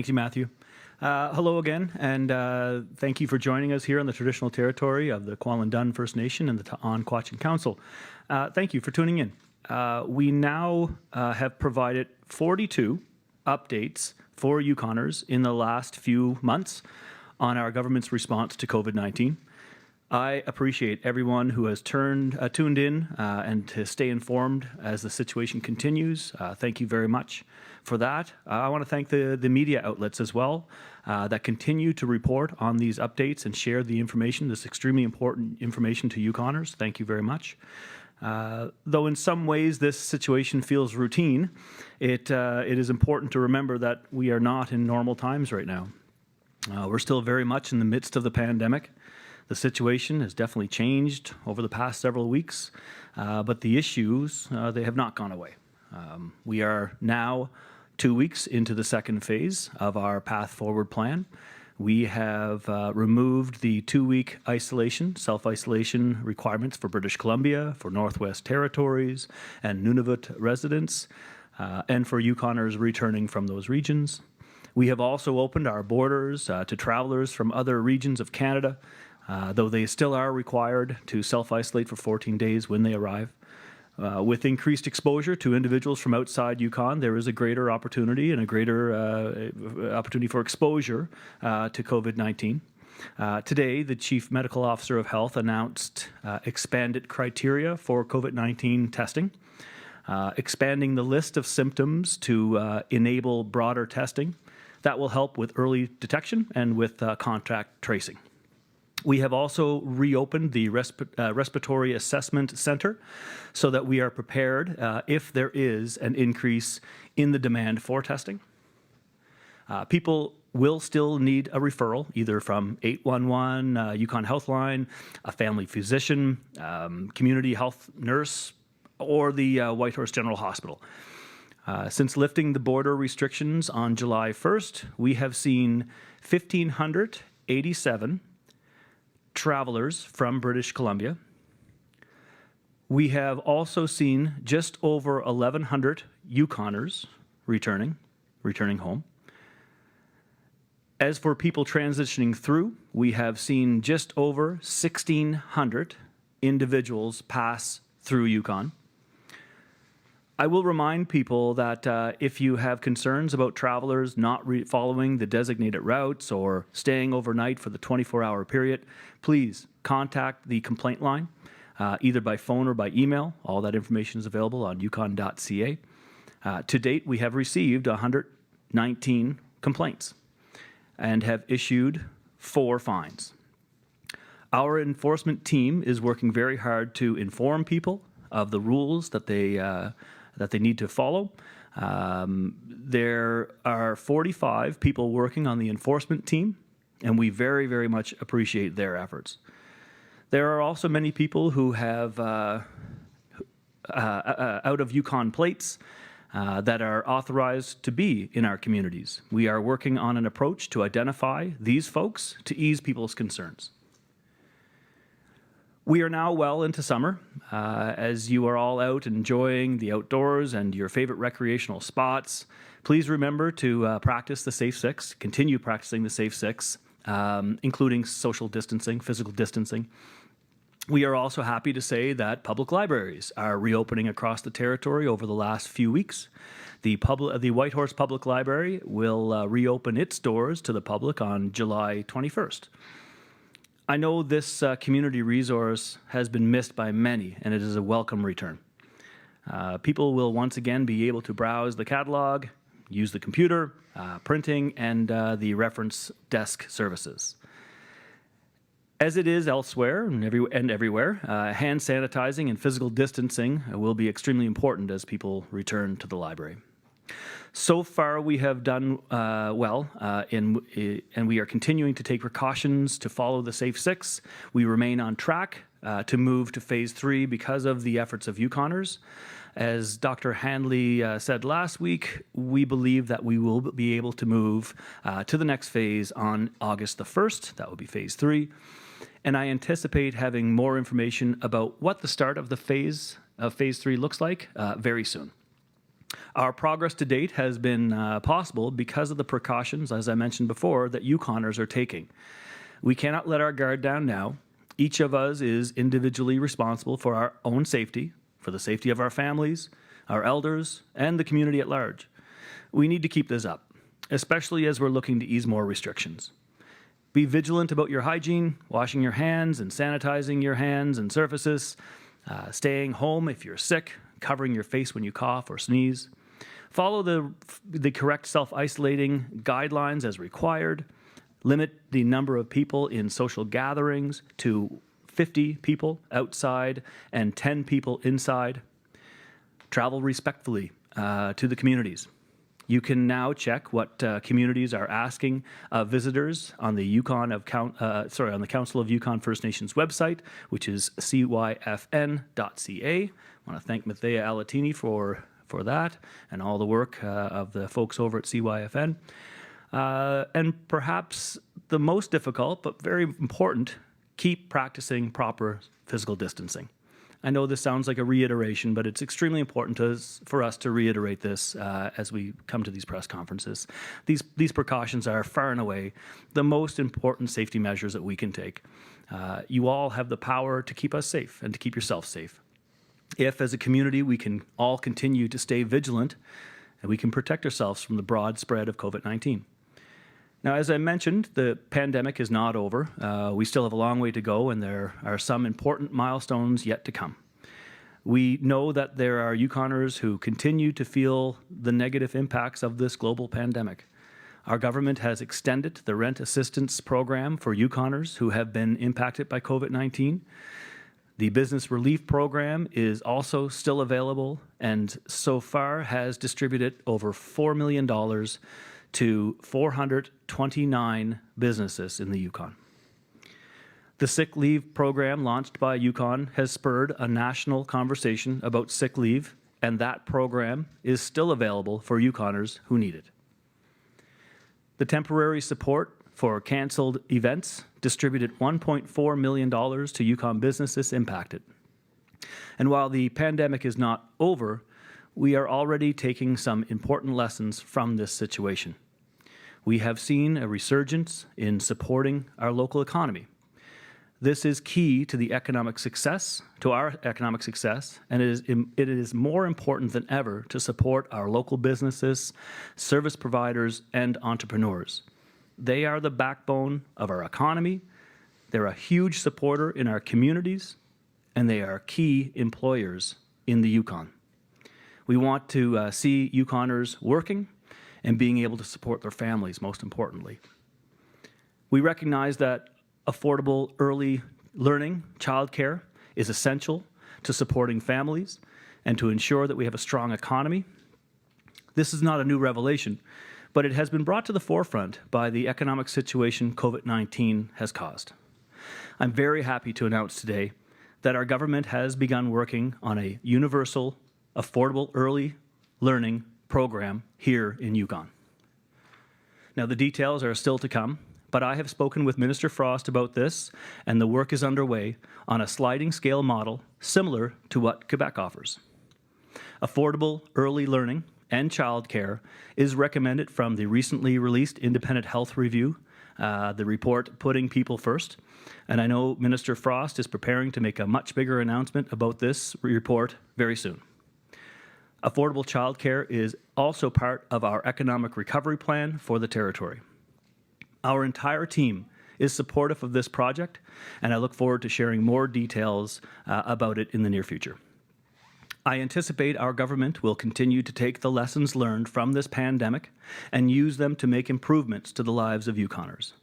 Thank you, Matthew. Hello again, and thank you for joining us here on the traditional territory of the Kwalin First Nation and the Ta'an-Kwachin Council. Thank you for tuning in. We now have provided 42 updates for Yukoners in the last few months on our government's response to COVID-19. I appreciate everyone who has tuned in and to stay informed as the situation continues. Thank you very much for that. I want to thank the media outlets as well that continue to report on these updates and share the information, this extremely important information to Yukoners. Thank you very much. Though in some ways this situation feels routine, it is important to remember that we are not in normal times right now. We're still very much in the midst of the pandemic. The situation has definitely changed over the past several weeks, but the issues, they have not gone away. We are now 2 weeks into the second phase of our Path Forward plan. We have removed the 2-week isolation, self-isolation requirements for British Columbia, for Northwest Territories and Nunavut residents, and for Yukoners returning from those regions. We have also opened our borders to travelers from other regions of Canada, though they still are required to self-isolate for 14 days when they arrive. With increased exposure to individuals from outside Yukon, there is a greater opportunity and a greater opportunity for exposure to COVID-19. Today, the Chief Medical Officer of Health announced expanded criteria for COVID-19 testing, expanding the list of symptoms to enable broader testing. That will help with early detection and with contact tracing. We have also reopened the Respiratory Assessment Center so that we are prepared if there is an increase in the demand for testing. People will still need a referral, either from 811, Yukon Healthline, a family physician, community health nurse, or the Whitehorse General Hospital. Since lifting the border restrictions on July 1st, we have seen 1,587 travelers from British Columbia. We have also seen just over 1,100 Yukoners returning home. As for people transitioning through, we have seen just over 1,600 individuals pass through Yukon. I will remind people that if you have concerns about travelers not following the designated routes or staying overnight for the 24-hour period, please contact the complaint line, either by phone or by email. All that information is available on yukon.ca. To date, we have received 119 complaints and have issued 4 fines. Our enforcement team is working very hard to inform people of the rules that they need to follow. There are 45 people working on the enforcement team, and we very, very much appreciate their efforts. There are also many people who have out of Yukon plates that are authorized to be in our communities. We are working on an approach to identify these folks to ease people's concerns. We are now well into summer. As you are all out enjoying the outdoors and your favorite recreational spots, please remember to practice the Safe 6, continue practicing the Safe 6, including social distancing, physical distancing. We are also happy to say that public libraries are reopening across the territory over the last few weeks. The Whitehorse Public Library will reopen its doors to the public on July 21st. I know this community resource has been missed by many, and it is a welcome return. People will once again be able to browse the catalog, use the computer, printing, and the reference desk services. As it is elsewhere and everywhere, hand sanitizing and physical distancing will be extremely important as people return to the library. So far, we have done well, and we are continuing to take precautions to follow the Safe 6. We remain on track to move to Phase 3 because of the efforts of Yukoners. As Dr. Handley said last week, we believe that we will be able to move to the next phase on August the 1st. That will be Phase 3. And I anticipate having more information about what the start of the Phase 3 looks like very soon. Our progress to date has been possible because of the precautions, as I mentioned before, that Yukoners are taking. We cannot let our guard down now. Each of us is individually responsible for our own safety, for the safety of our families, our elders, and the community at large. We need to keep this up, especially as we're looking to ease more restrictions. Be vigilant about your hygiene, washing your hands and sanitizing your hands and surfaces, staying home if you're sick, covering your face when you cough or sneeze. Follow the correct self-isolating guidelines as required. Limit the number of people in social gatherings to 50 people outside and 10 people inside. Travel respectfully to the communities. You can now check what communities are asking visitors on the on the Council of Yukon First Nations website, which is cyfn.ca. I want to thank Mathea Alatini for that and all the work of the folks over at CYFN. And perhaps the most difficult, but very important, keep practicing proper physical distancing. I know this sounds like a reiteration, but it's extremely important for us to reiterate this as we come to these press conferences. These precautions are far and away the most important safety measures that we can take. You all have the power to keep us safe and to keep yourself safe. If, as a community, we can all continue to stay vigilant, and we can protect ourselves from the broad spread of COVID-19. Now, as I mentioned, the pandemic is not over. We still have a long way to go, and there are some important milestones yet to come. We know that there are Yukoners who continue to feel the negative impacts of this global pandemic. Our government has extended the rent assistance program for Yukoners who have been impacted by COVID-19. The business relief program is also still available and so far has distributed over $4 million to 429 businesses in the Yukon. The sick leave program launched by Yukon has spurred a national conversation about sick leave, and that program is still available for Yukoners who need it. The temporary support for cancelled events distributed $1.4 million to Yukon businesses impacted. And while the pandemic is not over, we are already taking some important lessons from this situation. We have seen a resurgence in supporting our local economy. This is key to the economic success, to our economic success, and it is more important than ever to support our local businesses, service providers, and entrepreneurs. They are the backbone of our economy, they're a huge supporter in our communities, and they are key employers in the Yukon. We want to see Yukoners working and being able to support their families, most importantly. We recognize that affordable early learning, childcare, is essential to supporting families and to ensure that we have a strong economy. This is not a new revelation, but it has been brought to the forefront by the economic situation COVID-19 has caused. I'm very happy to announce today that our government has begun working on a universal, affordable early learning program here in Yukon. Now, the details are still to come, but I have spoken with Minister Frost about this, and the work is underway on a sliding scale model similar to what Quebec offers. Affordable early learning and childcare is recommended from the recently released Independent Health Review, the report Putting People First. And I know Minister Frost is preparing to make a much bigger announcement about this report very soon. Affordable childcare is also part of our economic recovery plan for the territory. Our entire team is supportive of this project, and I look forward to sharing more details about it in the near future. I anticipate our government will continue to take the lessons learned from this pandemic and use them to make improvements to the lives of Yukoners.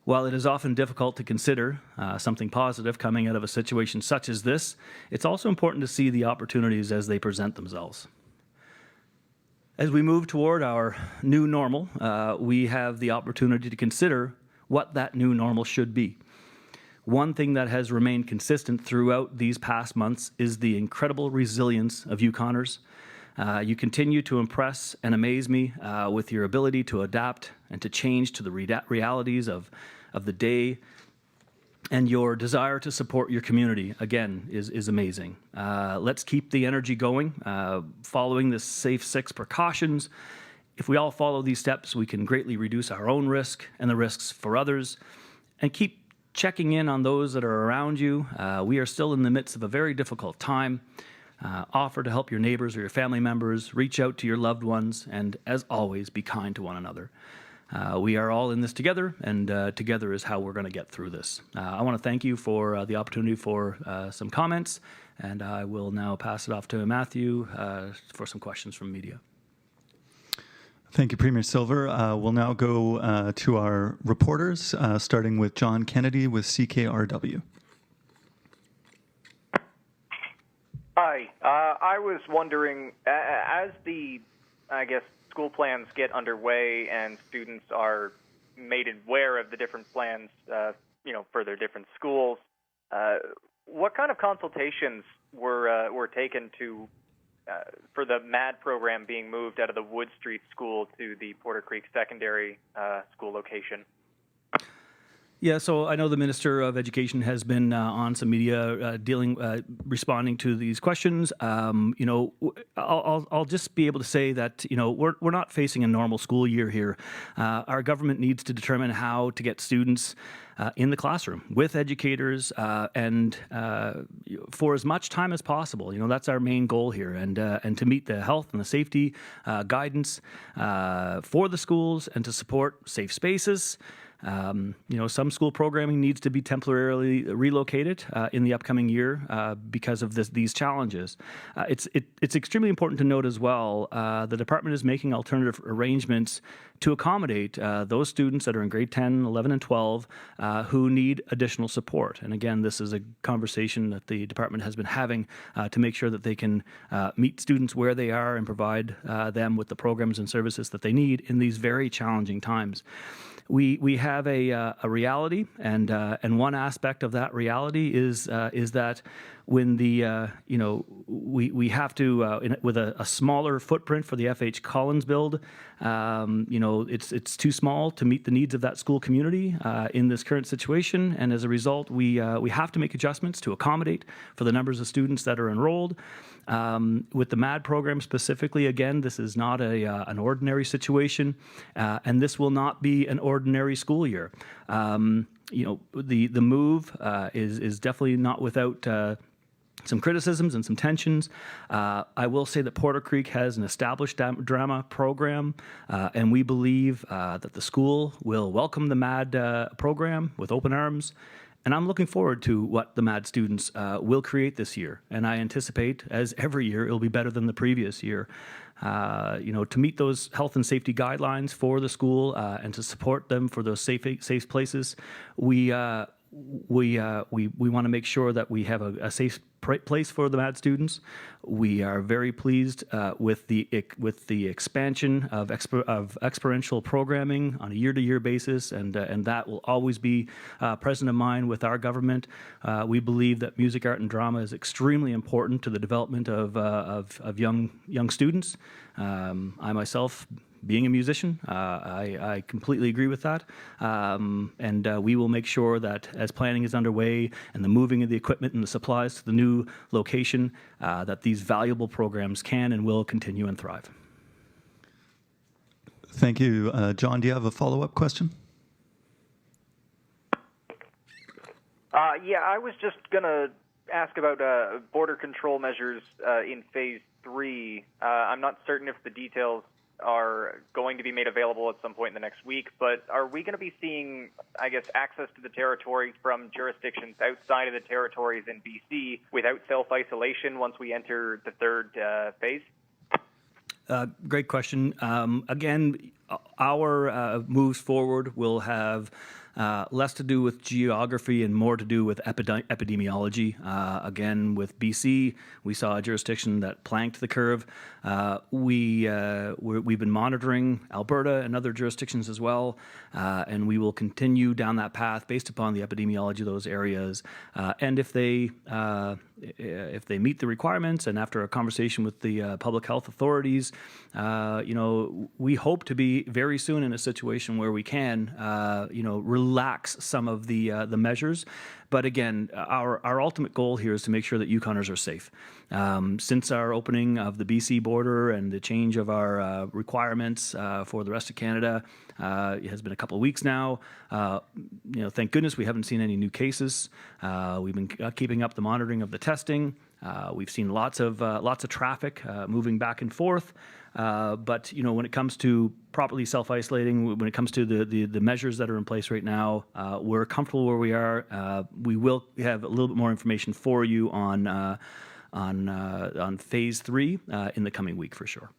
While it is often difficult to consider something positive coming out of a situation such as this, it's also important to see the opportunities as they present themselves. As we move toward our new normal, we have the opportunity to consider what that new normal should be. One thing that has remained consistent throughout these past months is the incredible resilience of Yukoners. You continue to impress and amaze me with your ability to adapt and to change to the realities of the day and your desire to support your community, again, is amazing. Let's keep the energy going, following the Safe 6 precautions. If we all follow these steps, we can greatly reduce our own risk and the risks for others, and keep checking in on those that are around you. We are still in the midst of a very difficult time. Offer to help your neighbors or your family members, reach out to your loved ones, and as always, be kind to one another. We are all in this together, and together is how we're going to get through this. I want to thank you for the opportunity for some comments, and I will now pass it off to Matthew for some questions from media. Thank you, Premier Silver. We'll now go to our reporters, starting with John Kennedy with CKRW. Hi. I was wondering, as the, school plans get underway and students are made aware of the different plans, for their different schools, what kind of consultations were taken to for the MAD program being moved out of the Wood Street School to the Porter Creek Secondary School location? Yeah, so I know the Minister of Education has been on some media responding to these questions. I'll just be able to say that we're not facing a normal school year here. Our government needs to determine how to get students in the classroom with educators and for as much time as possible. That's our main goal here, and to meet the health and the safety guidance for the schools and to support safe spaces. Some school programming needs to be temporarily relocated in the upcoming year because of these challenges. It's extremely important to note as well, the department is making alternative arrangements to accommodate those students that are in grade 10, 11, and 12 who need additional support. And again, this is a conversation that the department has been having to make sure that they can meet students where they are and provide them with the programs and services that they need in these very challenging times. We have a reality, and one aspect of that reality is that when the we have to with a smaller footprint for the FH Collins build, it's too small to meet the needs of that school community in this current situation, and as a result, we have to make adjustments to accommodate for the numbers of students that are enrolled. With the MAD program specifically, again, this is not an ordinary situation, and this will not be an ordinary school year. The move is definitely not without some criticisms and some tensions. I will say that Porter Creek has an established drama program, and we believe that the school will welcome the MAD program with open arms. And I'm looking forward to what the MAD students will create this year. And I anticipate, as every year, it'll be better than the previous year. To meet those health and safety guidelines for the school and to support them for those safe places, we want to make sure that we have a safe place for the MAD students. We are very pleased with the expansion of experiential programming on a year-to-year basis, and that will always be present in mind with our government. We believe that music, art, and drama is extremely important to the development of young students. I myself, being a musician, I completely agree with that. And we will make sure that as planning is underway and the moving of the equipment and the supplies to the new location, that these valuable programs can and will continue and thrive. Thank you. John, do you have a follow-up question? Yeah, I was just going to ask about border control measures in Phase 3. I'm not certain if the details are going to be made available at some point in the next week, but are we going to be seeing, access to the territory from jurisdictions outside of the territories in BC without self-isolation once we enter the third phase? Great question. Again, our moves forward will have less to do with geography and more to do with epidemiology. Again, with BC, we saw a jurisdiction that planked the curve. We've been monitoring Alberta and other jurisdictions as well, and we will continue down that path based upon the epidemiology of those areas. And if they meet the requirements, and after a conversation with the public health authorities, we hope to be hopefully very soon in a situation where we can, relax some of the measures. But again, our ultimate goal here is to make sure that Yukoners are safe. Since our opening of the BC border and the change of our requirements for the rest of Canada, it has been a couple of weeks now. Thank goodness we haven't seen any new cases. We've been keeping up the monitoring of the testing. We've seen lots of traffic moving back and forth. But when it comes to properly self-isolating, when it comes to the measures that are in place right now, we're comfortable where we are. We will have a little bit more information for you on phase 3 in the coming week for sure.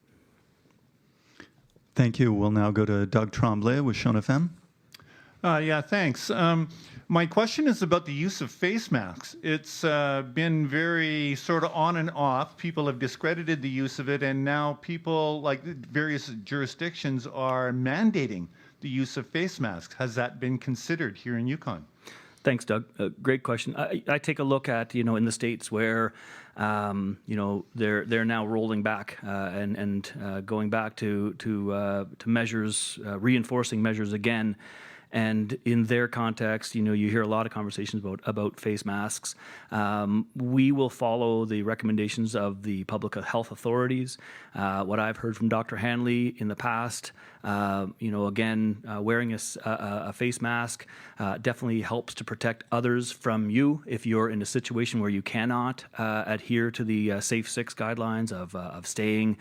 Thank you. We'll now go to Doug Tremblay with Shone FM. Yeah, thanks. My question is about the use of face masks. It's been very sort of on and off. People have discredited the use of it, and now people, like various jurisdictions, are mandating the use of face masks. Has that been considered here in Yukon? Thanks, Doug. Great question. I take a look at, in the States where, they're now rolling back and going back to measures, reinforcing measures again. And in their context, you hear a lot of conversations about face masks. We will follow the recommendations of the public health authorities. What I've heard from Dr. Hanley in the past, wearing a face mask definitely helps to protect others from you if you're in a situation where you cannot adhere to the Safe 6 guidelines of staying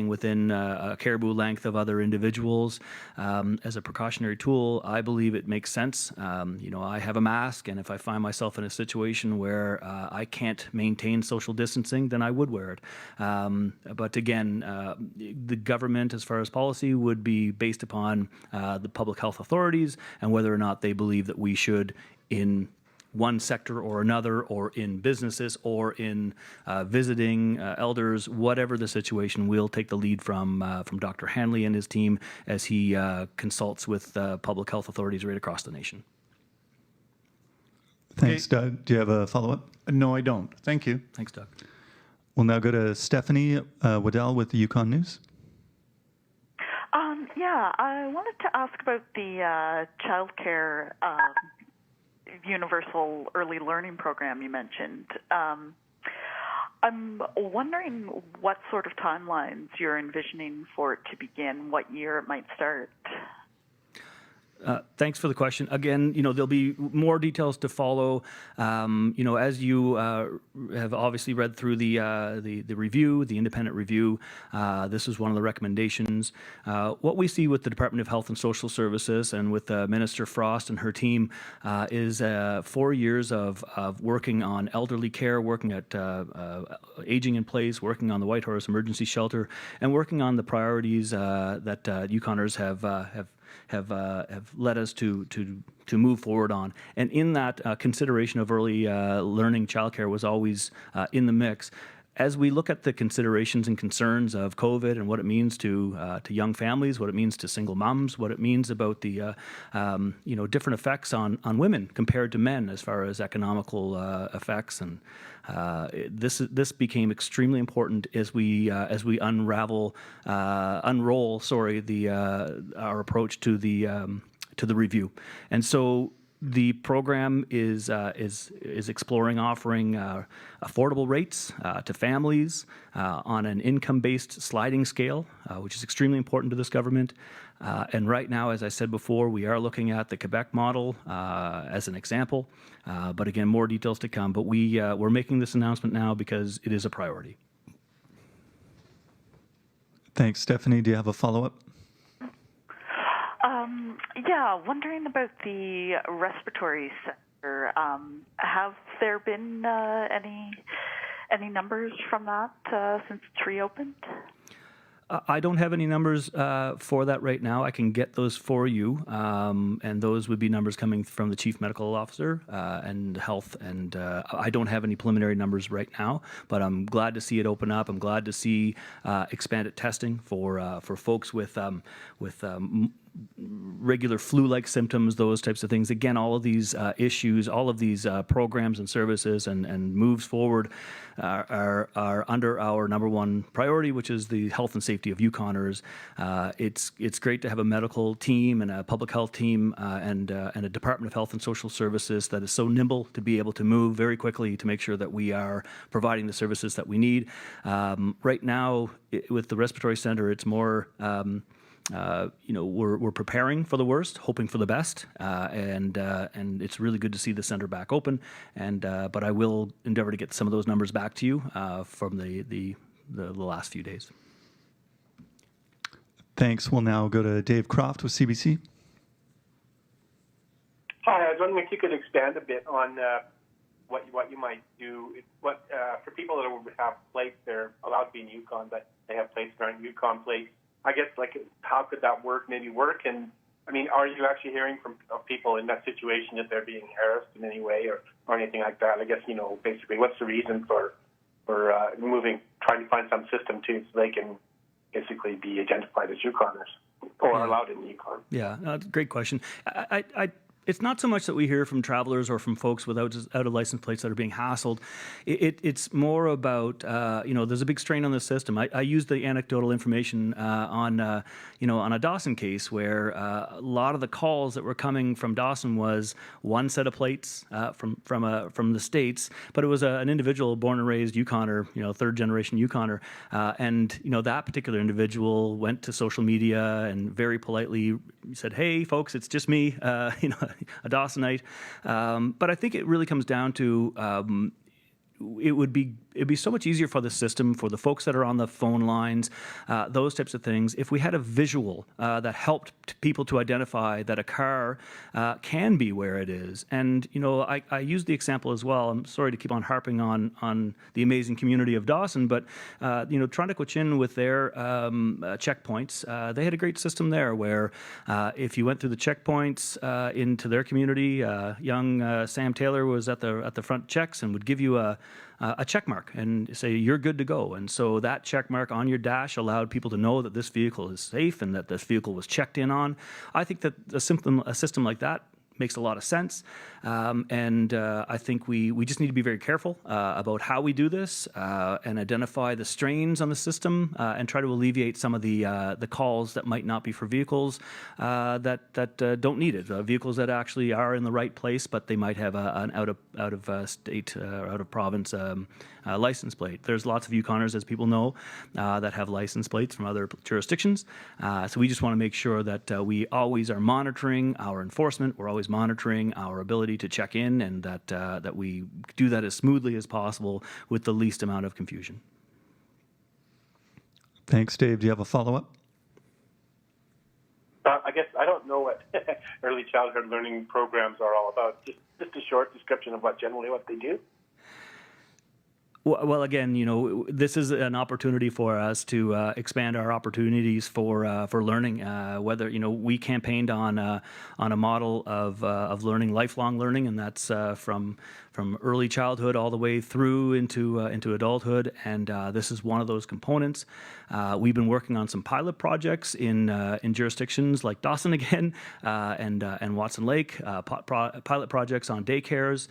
within a caribou length of other individuals. As a precautionary tool, I believe it makes sense. I have a mask, and if I find myself in a situation where I can't maintain social distancing, then I would wear it. But again, the government, as far as policy, would be based upon the public health authorities and whether or not they believe that we should, in one sector or another, or in businesses, or in visiting elders, whatever the situation, we'll take the lead from Dr. Hanley and his team as he consults with public health authorities right across the nation. Thanks, Doug. Do you have a follow-up? No, I don't. Thank you. Thanks, Doug. We'll now go to Stephanie Waddell with the Yukon News. I wanted to ask about the childcare universal early learning program you mentioned. I'm wondering what sort of timelines you're envisioning for it to begin, what year it might start. Thanks for the question. Again, there'll be more details to follow. As you have obviously read through the review, the independent review, this is one of the recommendations. What we see with the Department of Health and Social Services and with Minister Frost and her team is 4 years of working on elderly care, working at aging in place, working on the Whitehorse Emergency Shelter, and working on the priorities that Yukoners have led us to move forward on. And in that, consideration of early learning childcare was always in the mix. As we look at the considerations and concerns of COVID and what it means to young families, what it means to single moms, what it means about the different effects on women compared to men as far as economical effects, and this became extremely important as we unroll our approach to the review. And so the program is exploring offering affordable rates to families on an income-based sliding scale, which is extremely important to this government. And right now, as I said before, we are looking at the Quebec model as an example. But again, more details to come. But we're making this announcement now because it is a priority. Thanks, Stephanie. Do you have a follow-up? Wondering about the respiratory sector. Have there been any numbers from that since it's reopened? I don't have any numbers for that right now. I can get those for you, and those would be numbers coming from the Chief Medical Officer and Health. And I don't have any preliminary numbers right now, but I'm glad to see it open up. I'm glad to see expanded testing for folks with regular flu-like symptoms, those types of things. Again, all of these issues, all of these programs and services and moves forward are under our number one priority, which is the health and safety of Yukoners. It's great to have a medical team and a public health team and a Department of Health and Social Services that is so nimble to be able to move very quickly to make sure that we are providing the services that we need. Right now, with the respiratory center, it's more we're preparing for the worst, hoping for the best, and it's really good to see the center back open. But I will endeavor to get some of those numbers back to you from the last few days. Thanks. We'll now go to Dave Croft with CBC. Hi, I was wondering if you could expand a bit on what you might do. For people that have plates, they're allowed to be in Yukon, but they have plates that aren't Yukon plates. I guess, how could that work? And I mean, are you actually hearing from people in that situation that they're being harassed in any way or anything like that? I guess, basically, what's the reason for trying to find some system so they can basically be identified as Yukoners or allowed in the Yukon? Yeah, great question. It's not so much that we hear from travelers or from folks without out-of-license plates that are being hassled. It's more about, there's a big strain on the system. I use the anecdotal information on a Dawson case where a lot of the calls that were coming from Dawson was one set of plates from the States, but it was an individual born and raised Yukoner, third-generation Yukoner, and that particular individual went to social media and very politely said, "Hey, folks, it's just me, a Dawsonite." But I think it really comes down to it'd be so much easier for the system, for the folks that are on the phone lines, those types of things, if we had a visual that helped people to identify that a car can be where it is. And, I use the example as well. I'm sorry to keep on harping on the amazing community of Dawson, but, Tronic-Wichin with their checkpoints, they had a great system there where if you went through the checkpoints into their community, young Sam Taylor was at the front checks and would give you a check mark and say you're good to go. And so that check mark on your dash allowed people to know that this vehicle is safe and that this vehicle was checked in on. I think that a system like that makes a lot of sense. And I think we just need to be very careful about how we do this and identify the strains on the system and try to alleviate some of the calls that might not be for vehicles that don't need it. Vehicles that actually are in the right place, but they might have an out of state or out of province license plate. There's lots of Yukoners, as people know, that have license plates from other jurisdictions. So we just want to make sure that we always are monitoring our enforcement. We're always monitoring our ability to check in, and that we do that as smoothly as possible with the least amount of confusion. Thanks, Dave. Do you have a follow-up? I guess I don't know what early childhood learning programs are all about. Just a short description of what they do. Well, again, this is an opportunity for us to expand our opportunities for learning. Whether we campaigned on a model of learning, lifelong learning, and that's from early childhood all the way through into adulthood. And this is one of those components. We've been working on some pilot projects in jurisdictions like Dawson again and Watson Lake. Pilot projects on daycares.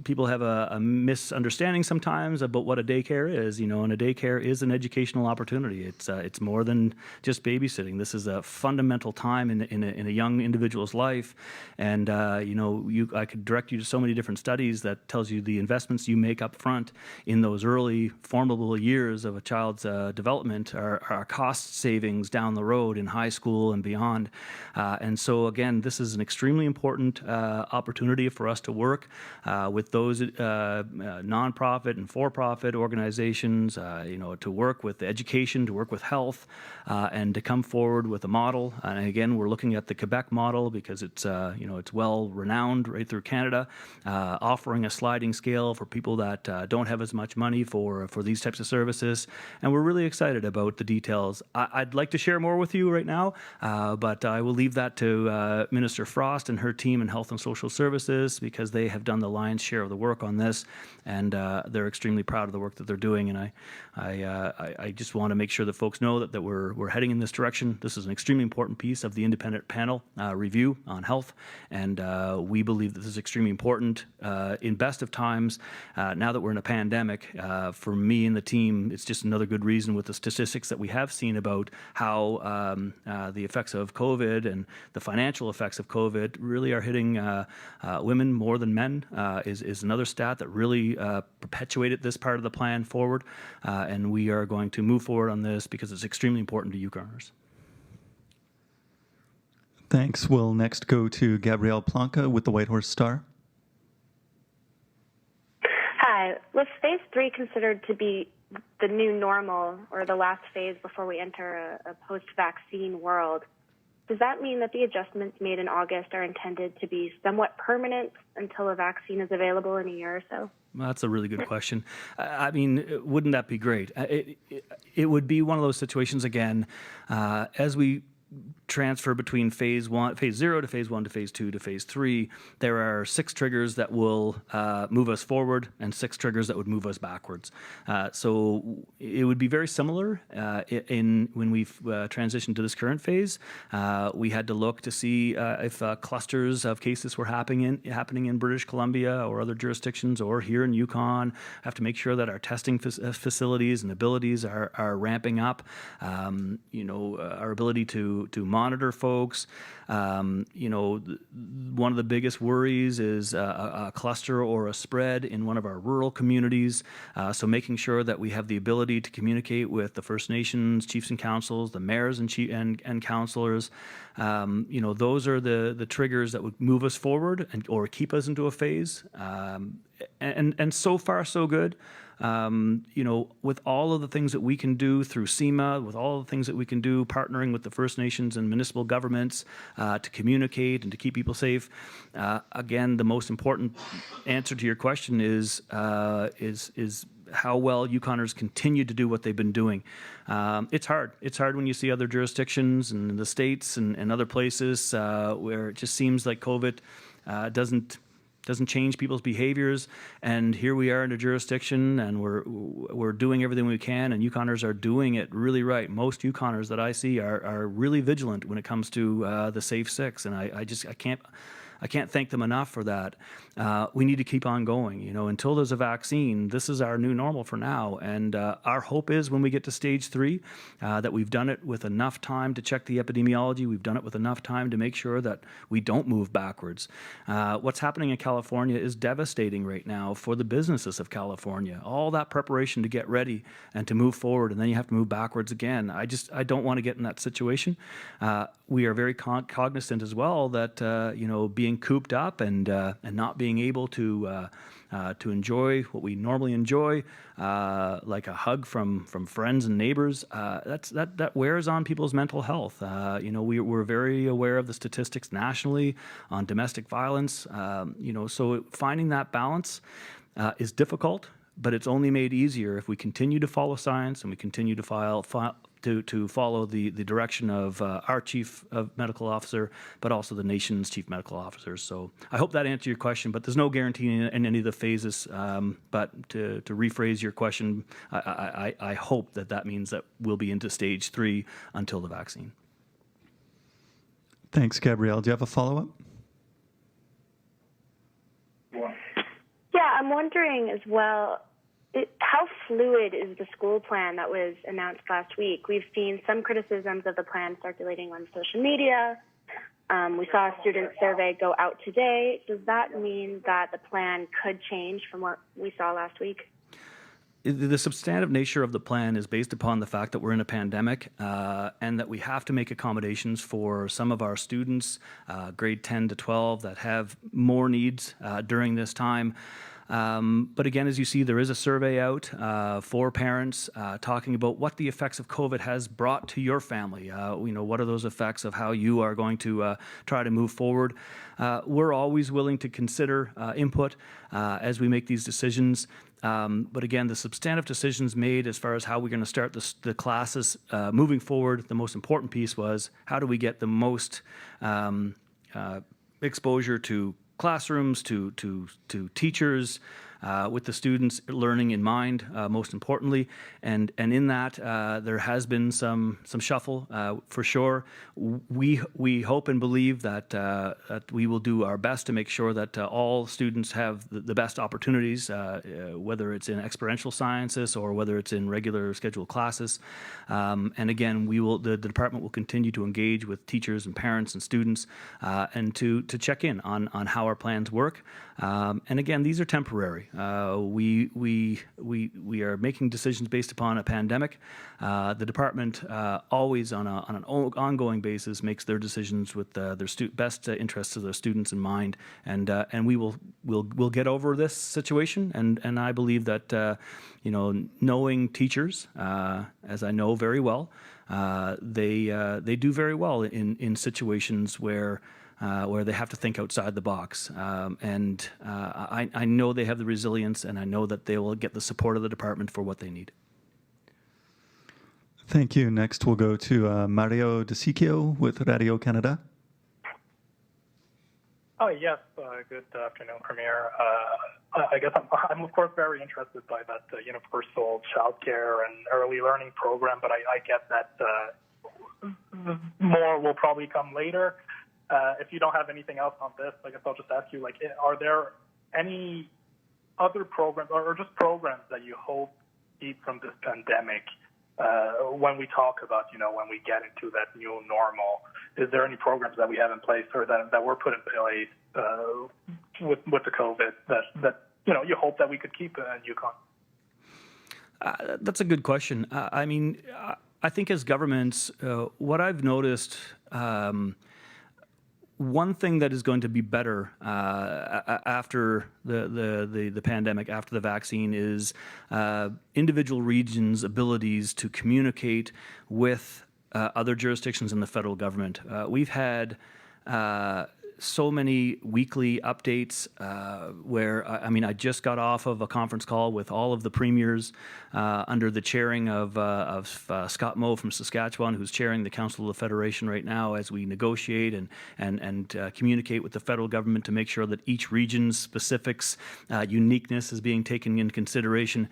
People have a misunderstanding sometimes about what a daycare is, and a daycare is an educational opportunity. It's more than just babysitting. This is a fundamental time in a young individual's life, and I could direct you to so many different studies that tells you the investments you make up front in those early formable years of a child's development are cost savings down the road in high school and beyond. And so again, this is an extremely important opportunity for us to work with those nonprofit and for-profit organizations, to work with education, to work with health, and to come forward with a model. And again, we're looking at the Quebec model because it's well renowned right through Canada, offering a sliding scale for people that don't have as much money for these types of services. And we're really excited about the details. I'd like to share more with you right now, but I will leave that to Minister Frost and her team in Health and Social Services because they have done the lion's share of the work on this. and they're extremely proud of the work that they're doing. And I just want to make sure that folks know that we're heading in this direction. This is an extremely important piece of the independent panel review on health, and we believe that this is extremely important in best of times. Now that we're in a pandemic, for me and the team, it's just another good reason with the statistics that we have seen about how the effects of COVID and the financial effects of COVID really are hitting women more than men is another stat that really perpetuated this part of the plan forward. And we are going to move forward on this because it's extremely important to Yukoners. Thanks. We'll next go to Gabrielle Planca with the Whitehorse Star. Hi. Was phase 3 considered to be the new normal or the last phase before we enter a post-vaccine world? Does that mean that the adjustments made in August are intended to be somewhat permanent until a vaccine is available in a year or so? Well, that's a really good question. I mean, wouldn't that be great? It would be one of those situations again, as we transfer between phase 0 to phase 1 to phase 2 to phase 3, there are 6 triggers that will move us forward and 6 triggers that would move us backwards. So it would be very similar when we've transitioned to this current phase. We had to look to see if clusters of cases were happening in British Columbia or other jurisdictions or here in Yukon. Have to make sure that our testing facilities and abilities are ramping up. Our ability to monitor folks. One of the biggest worries is a cluster or a spread in one of our rural communities. So making sure that we have the ability to communicate with the First Nations, chiefs and councils, the mayors and councillors. Those are the triggers that would move us forward or keep us into a phase. And so far, so good. With all of the things that we can do through SEMA, with all the things that we can do partnering with the First Nations and municipal governments to communicate and to keep people safe. Again, the most important answer to your question is how well Yukoners continue to do what they've been doing. It's hard. It's hard when you see other jurisdictions and the States and other places where it just seems like COVID doesn't change people's behaviors, and here we are in a jurisdiction, and we're doing everything we can, and Yukoners are doing it really right. Most Yukoners that I see are really vigilant when it comes to the Safe 6, and I can't thank them enough for that. We need to keep on going. Until there's a vaccine, this is our new normal for now. And our hope is when we get to stage 3, that we've done it with enough time to check the epidemiology. We've done it with enough time to make sure that we don't move backwards. What's happening in California is devastating right now for the businesses of California. All that preparation to get ready and to move forward, and then you have to move backwards again. I don't want to get in that situation. We are very cognizant as well that being cooped up and not being able to enjoy what we normally enjoy, like a hug from friends and neighbors, that wears on people's mental health. We're very aware of the statistics nationally on domestic violence. So finding that balance is difficult, but it's only made easier if we continue to follow science and we continue to follow the direction of our chief of medical officer, but also the nation's chief medical officers. So I hope that answered your question, but there's no guarantee in any of the phases. But to rephrase your question, I hope that means that we'll be into stage 3 until the vaccine. Thanks, Gabrielle. Do you have a follow-up? Yeah, I'm wondering as well, how fluid is the school plan that was announced last week? We've seen some criticisms of the plan circulating on social media. We saw a student survey go out today. Does that mean that the plan could change from what we saw last week? The substantive nature of the plan is based upon the fact that we're in a pandemic and that we have to make accommodations for some of our students, grade 10 to 12, that have more needs during this time. But again, as you see, there is a survey out for parents talking about what the effects of COVID has brought to your family. What are those effects of how you are going to try to move forward? We're always willing to consider input as we make these decisions. But again, the substantive decisions made as far as how we're going to start the classes moving forward, the most important piece was how do we get the most exposure to classrooms, to teachers, with the students' learning in mind, most importantly. And in that, there has been some shuffle for sure. We hope and believe that we will do our best to make sure that all students have the best opportunities, whether it's in experiential sciences or whether it's in regular scheduled classes. And again, the department will continue to engage with teachers and parents and students and to check in on how our plans work. And again, these are temporary. We are making decisions based upon a pandemic. The department always on an ongoing basis makes their decisions with their best interests of their students in mind. And we'll get over this situation. And I believe that knowing teachers, as I know very well, they do very well in situations where they have to think outside the box. And I know they have the resilience, and I know that they will get the support of the department for what they need. Thank you. Next, we'll go to Mario DeSicchio with Radio Canada. Oh, yes. Good afternoon, Premier. I guess I'm of course very interested by that universal childcare and early learning program, but I get that more will probably come later. If you don't have anything else on this, I guess I'll just ask you, are there any other programs or just programs that you hope keep from this pandemic when we talk about, when we get into that new normal? Is there any programs that we have in place or that were put in place with the COVID that you hope that we could keep in Yukon? That's a good question. I think as governments, what I've noticed, one thing that is going to be better after the pandemic, after the vaccine, is individual regions' abilities to communicate with other jurisdictions in the federal government. We've had so many weekly updates where, I just got off of a conference call with all of the premiers under the chairing of Scott Moe from Saskatchewan, who's chairing the Council of the Federation right now, as we negotiate and communicate with the federal government to make sure that each region's specifics, uniqueness is being taken into consideration.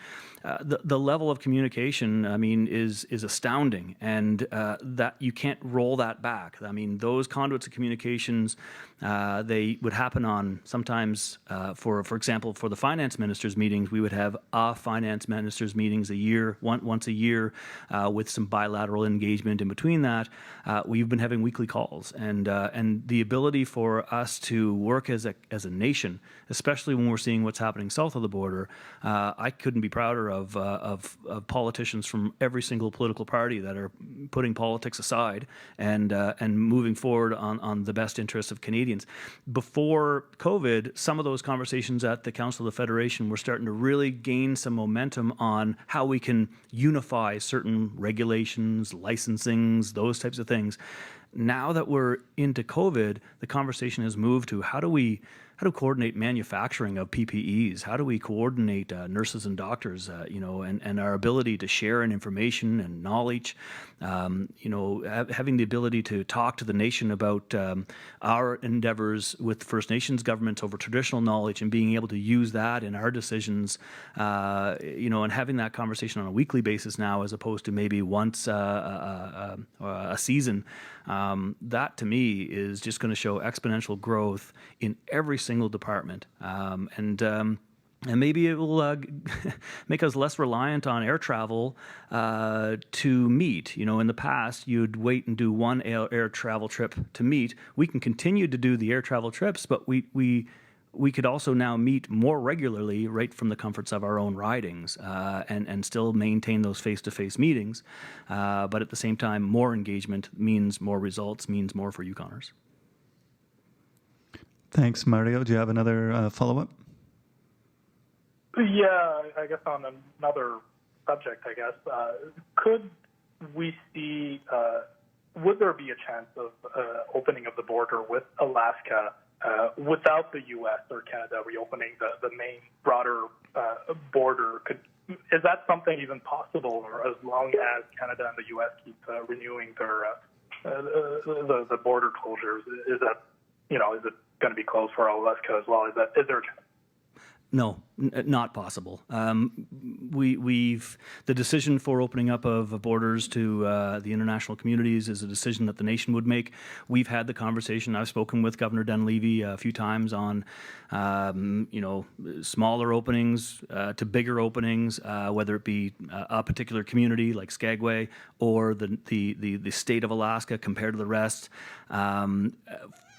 The level of communication, is astounding, and that you can't roll that back. Those conduits of communications, they would happen on sometimes, for example, for the finance ministers' meetings, we would have finance ministers' meetings once a year, with some bilateral engagement in between that. We've been having weekly calls, and the ability for us to work as a nation, especially when we're seeing what's happening south of the border. I couldn't be prouder of politicians from every single political party that are putting politics aside and moving forward on the best interests of Canadians. Before COVID, some of those conversations at the Council of the Federation were starting to really gain some momentum on how we can unify certain regulations, licensings, those types of things. Now that we're into COVID, the conversation has moved to how do we coordinate manufacturing of PPEs? How do we coordinate nurses and doctors, and our ability to share information and knowledge, having the ability to talk to the nation about our endeavors with First Nations governments over traditional knowledge and being able to use that in our decisions, and having that conversation on a weekly basis now as opposed to maybe once a season. That to me is just going to show exponential growth in every single department, and maybe it will make us less reliant on air travel to meet. In the past, you'd wait and do one air travel trip to meet. We can continue to do the air travel trips, but we could also now meet more regularly right from the comforts of our own ridings, and still maintain those face-to-face meetings. But at the same time, more engagement means more results, means more for Yukoners. Thanks, Mario. Do you have another follow-up? Yeah, I guess on another subject, could we see, would there be a chance of opening of the border with Alaska without the U.S. or Canada reopening the main broader border? Is that something even possible, or as long as Canada and the U.S. keep renewing their the border closures? Is that, is it going to be closed for Alaska as well? Is there a chance? No, not possible. The decision for opening up of borders to the international communities is a decision that the nation would make. We've had the conversation. I've spoken with Governor Dunleavy a few times on, smaller openings to bigger openings, whether it be a particular community like Skagway or the state of Alaska compared to the rest.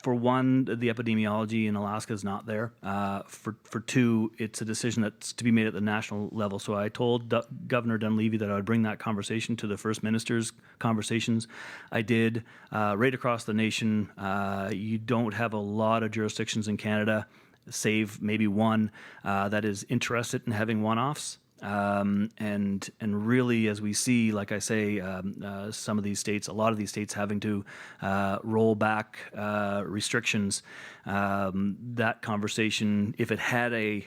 For one, the epidemiology in Alaska is not there. For two, it's a decision that's to be made at the national level. So I told Governor Dunleavy that I would bring that conversation to the First Minister's conversations. I did. Right across the nation, you don't have a lot of jurisdictions in Canada, save maybe one, that is interested in having one-offs. And really, as we see, like I say, some of these states, a lot of these states having to roll back restrictions, that conversation, if it had a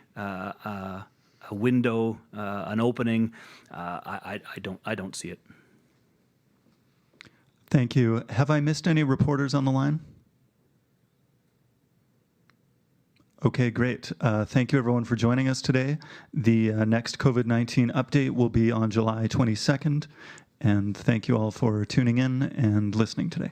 window, an opening, I don't see it. Thank you. Have I missed any reporters on the line? Okay, great. Thank you, everyone, for joining us today. The next COVID-19 update will be on July 22nd. And thank you all for tuning in and listening today.